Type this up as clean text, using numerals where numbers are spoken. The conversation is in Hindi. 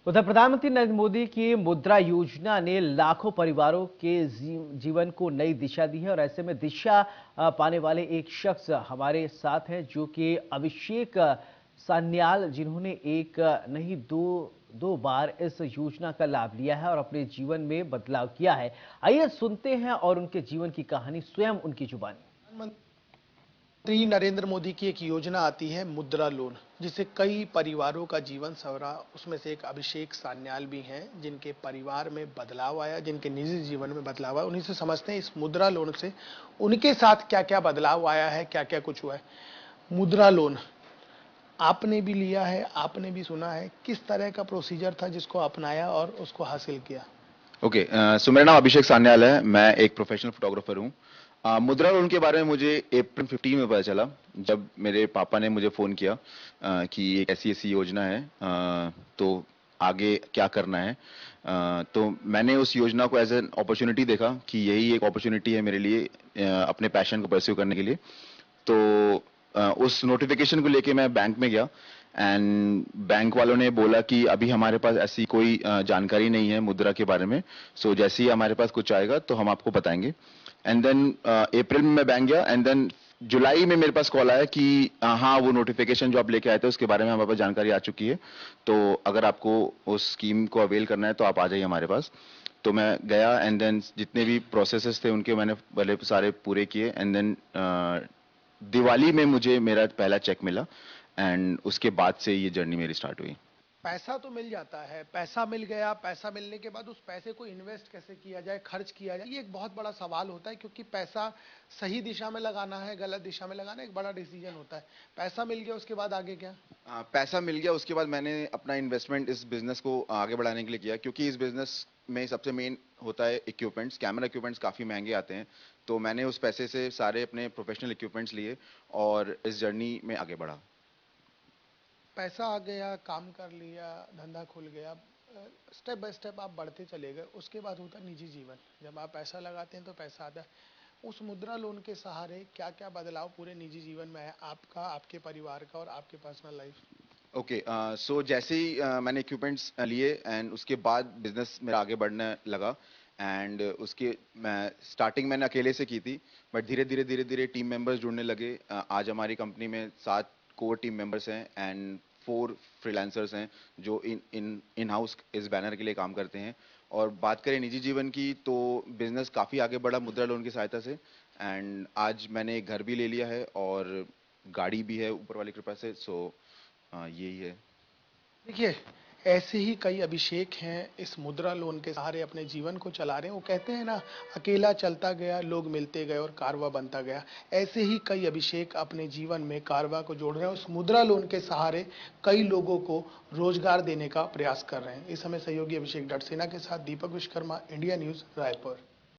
उधर प्रधानमंत्री नरेंद्र मोदी की मुद्रा योजना ने लाखों परिवारों के जीवन को नई दिशा दी है और ऐसे में दिशा पाने वाले एक शख्स हमारे साथ हैं जो कि अभिषेक सान्याल, जिन्होंने एक नहीं दो बार इस योजना का लाभ लिया है और अपने जीवन में बदलाव किया है। आइए सुनते हैं और उनके जीवन की कहानी स्वयं उनकी जुबानी। प्रधानमंत्री नरेंद्र मोदी की एक योजना आती है मुद्रा लोन, जिससे कई परिवारों का जीवन संवरा। उसमें से एक अभिषेक सान्याल भी हैं, जिनके परिवार में बदलाव आया, जिनके निजी जीवन में बदलाव आया। उन्हीं से समझते हैं इस मुद्रा लोन से उनके साथ क्या क्या बदलाव आया है, क्या क्या कुछ हुआ है। मुद्रा लोन आपने भी लिया है, आपने भी सुना है, किस तरह का प्रोसीजर था जिसको अपनाया और उसको हासिल किया? ओके, सो मेरा नाम अभिषेक सान्याल है। मैं एक प्रोफेशनल फोटोग्राफर हूँ। मुद्रा लोन के बारे में मुझे अप्रैल 15 में पता चला, जब मेरे पापा ने मुझे फ़ोन किया कि एक ऐसी ऐसी योजना है, तो आगे क्या करना है। तो मैंने उस योजना को एज एन अपॉर्चुनिटी देखा कि यही एक अपॉर्चुनिटी है मेरे लिए अपने पैशन को परस्यू करने के लिए। तो उस नोटिफिकेशन को लेके मैं बैंक में गया एंड बैंक वालों ने बोला कि अभी हमारे पास ऐसी कोई जानकारी नहीं है मुद्रा के बारे में। सो जैसे ही हमारे पास कुछ आएगा तो हम आपको बताएंगे। एंड देन अप्रैल में मैं बैंक गया एंड देन जुलाई में मेरे पास कॉल आया कि हाँ, वो नोटिफिकेशन जो आप लेके आए थे उसके बारे में हमारे पास जानकारी आ चुकी है, तो अगर आपको उस स्कीम को अवेल करना है तो आप आ जाइए हमारे पास। तो मैं गया एंड देन जितने भी प्रोसेसेस थे उनके मैंने पहले सारे पूरे किए एंड देन दिवाली में मुझे मेरा पहला चेक मिला एंड उसके बाद से ये जर्नी मेरी स्टार्ट हुई। पैसा तो मिल जाता है, पैसा मिल गया, पैसा मिलने के बाद उस पैसे को इन्वेस्ट कैसे किया जाए, खर्च किया जाए, ये एक बहुत बड़ा सवाल होता है, क्योंकि पैसा सही दिशा में लगाना है, गलत दिशा में लगाना एक बड़ा डिसीजन होता है। पैसा मिल गया, उसके बाद आगे क्या? पैसा मिल गया, उसके बाद मैंने अपना इन्वेस्टमेंट इस बिजनेस को आगे बढ़ाने के लिए किया, क्योंकि इस बिजनेस में सबसे मेन होता है इक्विपमेंट्स। कैमरा इक्विपमेंट्स काफ़ी महंगे आते हैं, तो मैंने उस पैसे से सारे अपने प्रोफेशनल इक्विपमेंट्स लिए और इस जर्नी में आगे बढ़ा। पैसा आ गया, काम कर लिया, धंधा खुल गया, स्टेप बाय स्टेप आप बढ़ते चले गए। उसके बाद होता निजी जीवन। जब आप पैसा लगाते हैं तो पैसा आता है। उस मुद्रा लोन के सहारे क्या क्या बदलाव पूरे निजी जीवन में है आपका, आपके परिवार का और आपके पर्सनल लाइफ? ओके, सो जैसे ही मैंने इक्विपमेंट्स लिए एंड उसके बाद बिजनेस मेरा आगे बढ़ने लगा एंड उसके मैं स्टार्टिंग मैंने अकेले से की थी, बट धीरे धीरे टीम मेंबर्स जुड़ने लगे। आज हमारी कंपनी में 7 कोर टीम मेंबर्स हैं एंड 4 फ्रीलांसर्स हैं जो इन हाउस इस बैनर के लिए काम करते हैं। और बात करें निजी जीवन की, तो बिजनेस काफ़ी आगे बढ़ा मुद्रा लोन की सहायता से एंड आज मैंने एक घर भी ले लिया है और गाड़ी भी है ऊपर वाली कृपा से। सो यही है। देखिए, ऐसे ही कई अभिषेक हैं, इस मुद्रा लोन के सहारे अपने जीवन को चला रहे हैं। वो कहते हैं ना, अकेला चलता गया, लोग मिलते गए और कारवां बनता गया। ऐसे ही कई अभिषेक अपने जीवन में कारवां को जोड़ रहे हैं। उस मुद्रा लोन के सहारे कई लोगों को रोजगार देने का प्रयास कर रहे हैं। इस समय सहयोगी अभिषेक डटसेना के साथ दीपक विश्वकर्मा, इंडिया न्यूज, रायपुर।